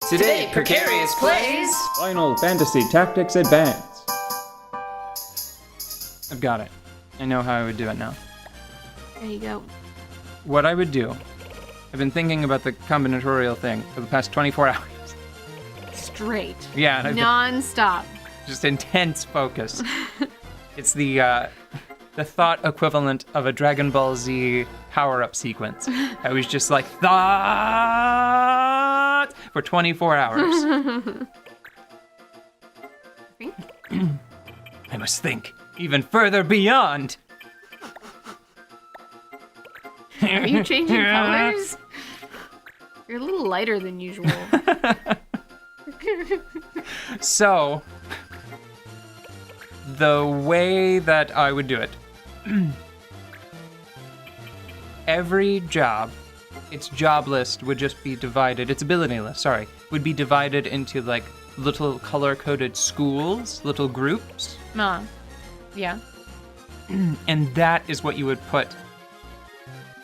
Today, Precarious plays Final Fantasy Tactics Advance. I've got it. I know how I would do it now. There you go. What I would do, I've been thinking about the combinatorial thing for the past 24 hours. Straight. Yeah, and I've been Non-stop. just intense focus. It's the thought equivalent of a Dragon Ball Z power-up sequence. I was just like, thought for 24 hours. I must think even further beyond. Are you changing colors? You're a little lighter than usual. So, the way that I would do it, every job, its job list would just be divided, its ability list, sorry, would be divided into like little color-coded schools, little groups. Yeah. And that is what you would put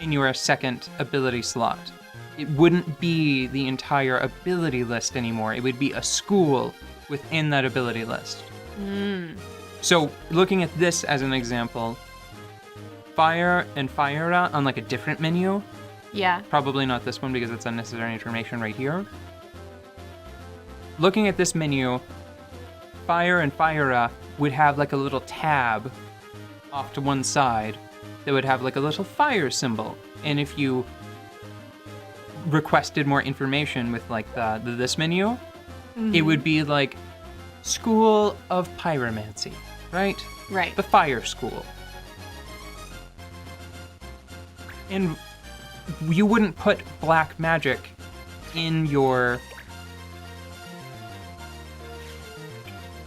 in your second ability slot. It wouldn't be the entire ability list anymore. It would be a school within that ability list. So looking at this as an example, Fire and Fire on like a different menu. Yeah. Probably not this one because it's unnecessary information right here. Looking at this menu, Fire and Fire would have like a little tab off to one side that would have like a little fire symbol. And if you requested more information with like this menu, it would be like School of Pyromancy, right? Right. The fire school. And you wouldn't put black magic in your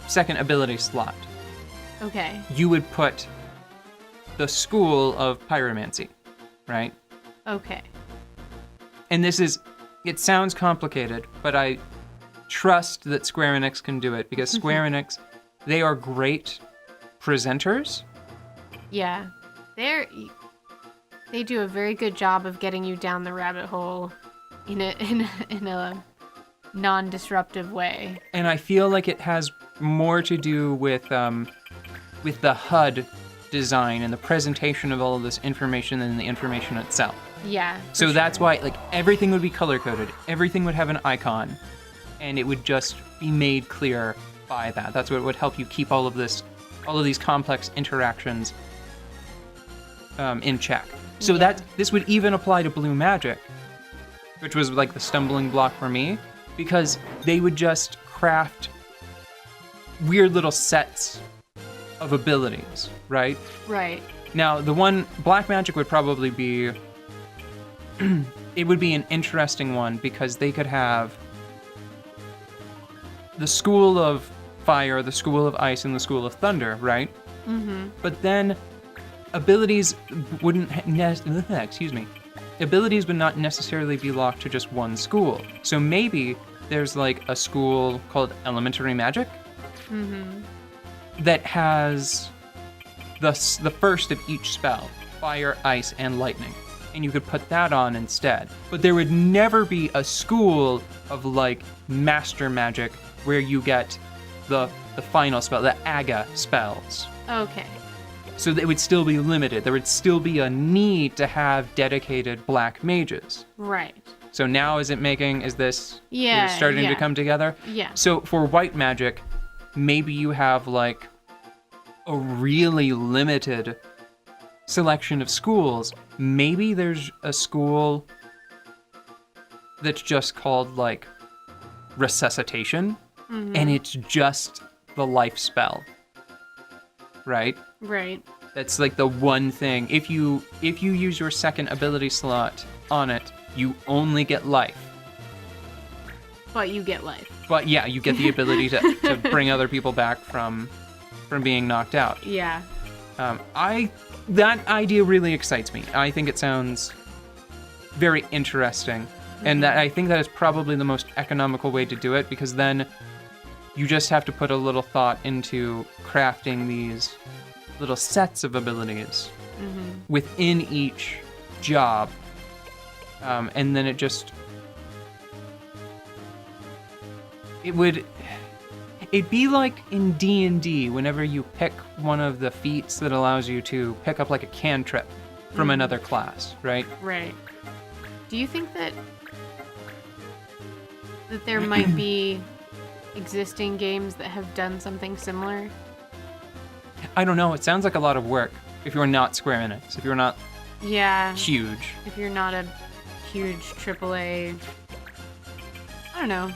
second ability slot. Okay. You would put the School of Pyromancy, right? Okay. And this is, it sounds complicated, but I trust that Square Enix can do it because Square Enix, they are great presenters. Yeah. They do a very good job of getting you down the rabbit hole in a non-disruptive way. And I feel like it has more to do with the HUD design and the presentation of all of this information than the information itself. Yeah. So that's why like everything would be color-coded, everything would have an icon, and it would just be made clear by that. That's what would help you keep all of these complex interactions in check. So this would even apply to blue magic, which was like the stumbling block for me, because they would just craft weird little sets of abilities, right? Right. Now, the one, black magic would probably be, it would be an interesting one because they could have the School of Fire, the School of Ice, and the School of Thunder, right? Mm-hmm. But then abilities wouldn't, abilities would not necessarily be locked to just one school. So maybe there's like a school called Elementary Magic that has the first of each spell, Fire, Ice, and Lightning. And you could put that on instead. But there would never be a school of like Master Magic where you get the final spell, the Aga spells. Okay. So it would still be limited. There would still be a need to have dedicated black mages. Right. So now is this starting to come together? Yeah. So for white magic, maybe you have like a really limited selection of schools. Maybe there's a school that's just called like resuscitation, and it's just the life spell, right? Right. That's like the one thing. If you use your second ability slot on it, you only get life. But you get life. But yeah, you get the ability to bring other people back from being knocked out. Yeah. That idea really excites me. I think it sounds very interesting. And that I think that is probably the most economical way to do it, because then you just have to put a little thought into crafting these little sets of abilities within each job. And then it just It'd be like in D&D whenever you pick one of the feats that allows you to pick up like a cantrip from another class, right? Right. Do you think that there might be existing games that have done something similar? I don't know. It sounds like a lot of work if you're not Square Enix, if you're not Yeah. huge. If you're not a huge AAA, I don't know.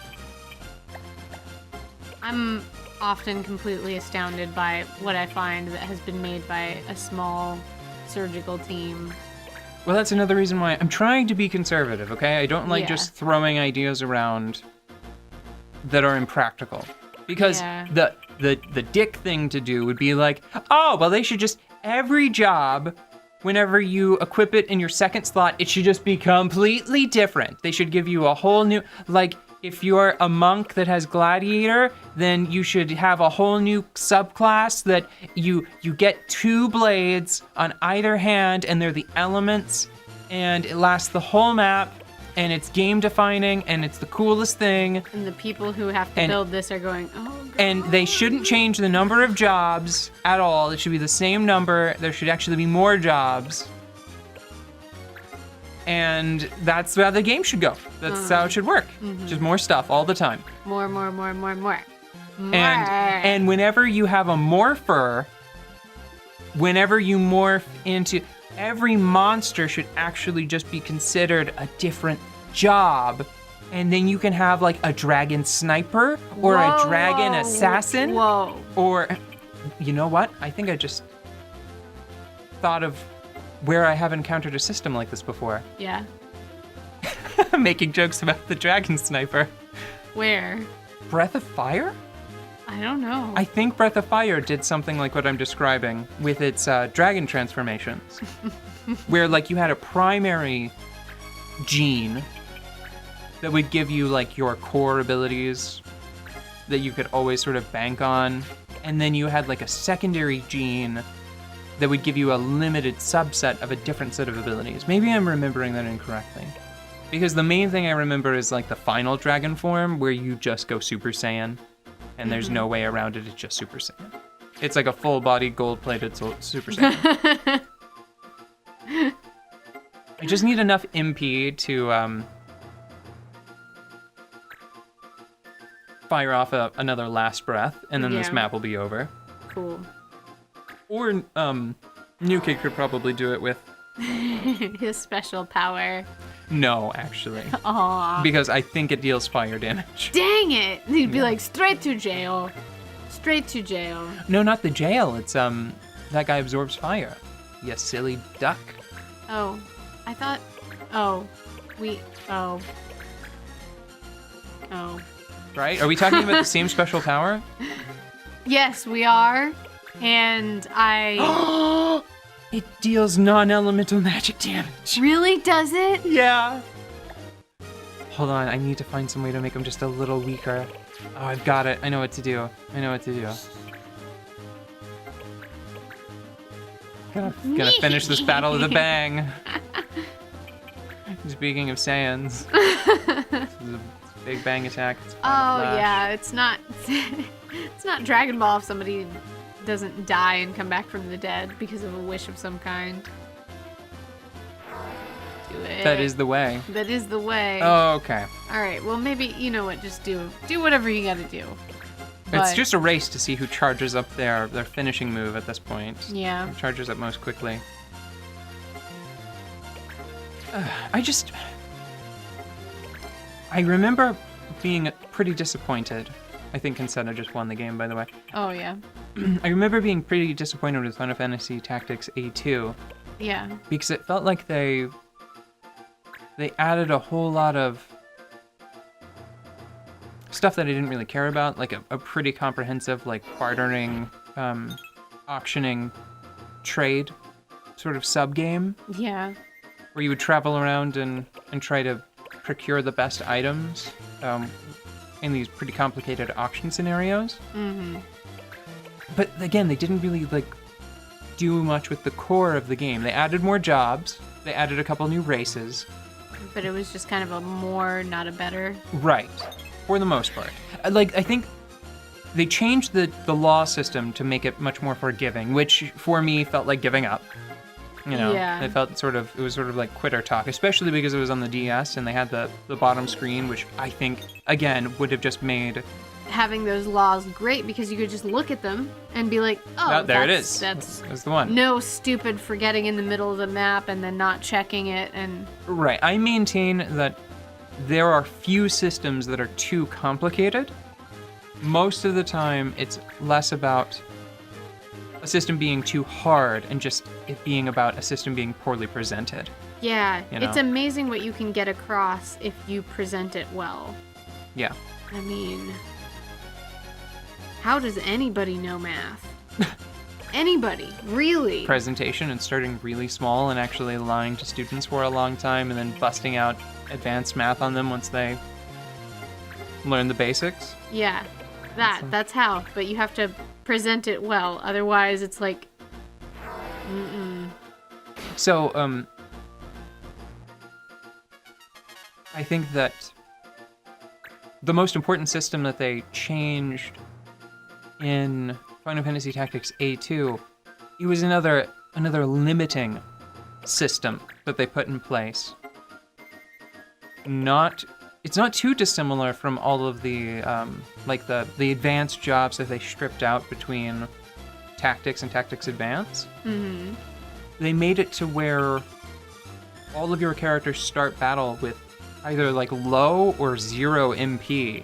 I'm often completely astounded by what I find that has been made by a small surgical team. Well, that's another reason why I'm trying to be conservative, okay? I don't like Yeah. just throwing ideas around that are impractical. Because Yeah. the dick thing to do would be like, oh, well, they should just, every job, whenever you equip it in your second slot, it should just be completely different. They should give you a whole new, like, if you're a monk that has gladiator, then you should have a whole new subclass that you get 2 blades on either hand, and they're the elements, and it lasts the whole map, and it's game defining, and it's the coolest thing. And the people who have to build this are going, oh, God. And they shouldn't change the number of jobs at all. It should be the same number. There should actually be more jobs. And that's how the game should go. That's how it should work. Just more stuff all the time. More. And whenever you have a morpher, whenever you morph into, every monster should actually just be considered a different job. And then you can have like a dragon sniper or a dragon assassin. Whoa. Or, you know what? I think I just thought of where I have encountered a system like this before. Yeah. Making jokes about the dragon sniper. Where? Breath of Fire? I don't know. I think Breath of Fire did something like what I'm describing with its dragon transformations. Where like you had a primary gene that would give you like your core abilities that you could always sort of bank on. And then you had like a secondary gene that would give you a limited subset of a different set of abilities. Maybe I'm remembering that incorrectly. Because the main thing I remember is like the final dragon form where you just go Super Saiyan and there's no way around it, it's just Super Saiyan. It's like a full body gold-plated Super Saiyan. I just need enough MP to fire off another last breath and then this Yeah. map will be over. Cool. Or New Kid could probably do it with His special power. no, actually. Aw. Because I think it deals fire damage. Dang it! He'd be like, straight to jail. Straight to jail. No, not the jail. It's that guy absorbs fire. You silly duck. Oh. I thought... Oh. Oh. Oh. Right? Are we talking about the same special power? Yes, we are. And I... It deals non-elemental magic damage. Really does it? Yeah. Hold on, I need to find some way to make him just a little weaker. Oh, I've got it. I know what to do. Gonna finish this battle with a bang. Speaking of Saiyans, this is a big bang attack. It's Final Flash. Yeah, it's not... it's not Dragon Ball if somebody doesn't die and come back from the dead because of a wish of some kind. Do it. That is the way. That is the way. Oh, okay. Alright, well maybe, you know what, just do whatever you gotta do. It's But- just a race to see who charges up their finishing move at this point. Yeah. Who charges up most quickly. I remember being pretty disappointed. I think Consetta just won the game, by the way. Oh, yeah. I remember being pretty disappointed with Final Fantasy Tactics A2 Yeah. because it felt like they added a whole lot of stuff that I didn't really care about, like a pretty comprehensive like bartering, auctioning, trade sort of sub-game Yeah. where you would travel around and try to procure the best items in these pretty complicated auction scenarios. Mm-hmm. But again, they didn't really like do much with the core of the game. They added more jobs. They added a couple new races. But it was just kind of a more, not a better. Right. For the most part. I think they changed the law system to make it much more forgiving, which for me felt like giving up. You know, Yeah. it was sort of like quitter talk, especially because it was on the DS and they had the bottom screen, which I think, again, would have just made... Having those laws great because you could just look at them and be like, oh, there it is. That's the one. no stupid forgetting in the middle of the map and then not checking it and... Right. I maintain that there are few systems that are too complicated. Most of the time, it's less about a system being too hard and just it being about a system being poorly presented. Yeah, You know? it's amazing what you can get across if you present it well. Yeah. I mean, how does anybody know math? Anybody, really? Presentation and starting really small and actually lying to students for a long time and then busting out advanced math on them once they learn the basics. Yeah, that's how. But you have to present it well. Otherwise, it's like, So, I think that the most important system that they changed in Final Fantasy Tactics A2, it was another limiting system that they put in place. It's not too dissimilar from all of the like the advanced jobs that they stripped out between Tactics and Tactics Advance. mm-hmm. They made it to where all of your characters start battle with either like low or 0 MP,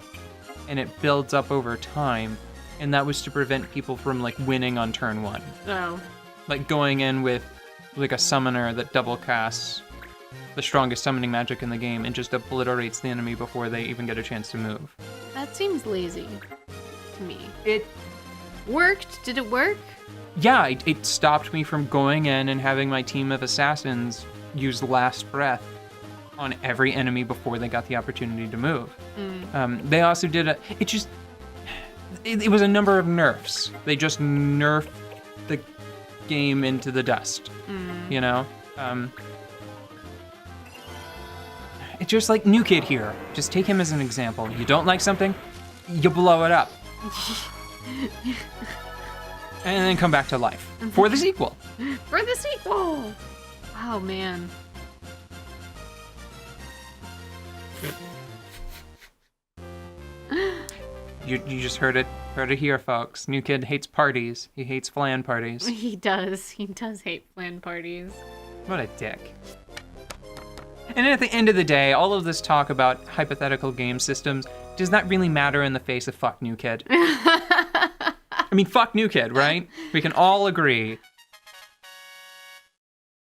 and it builds up over time, and that was to prevent people from like winning on turn 1. Oh, Like going in with like a summoner that double casts the strongest summoning magic in the game and just obliterates the enemy before they even get a chance to move. that seems lazy to me. It Worked? Did it work? Yeah, it stopped me from going in and having my team of assassins use last breath on every enemy before they got the opportunity to move. They also did it was a number of nerfs. They just nerfed the game into the dust, you know? It's just like New Kid here. Just take him as an example. You don't like something, you blow it up. And then come back to life for the sequel. For the sequel! Oh, man. You just heard it here, folks. New Kid hates parties. He hates flan parties. He does hate flan parties. What a dick. And at the end of the day, all of this talk about hypothetical game systems does not really matter in the face of fuck New Kid. I mean, fuck New Kid, right? We can all agree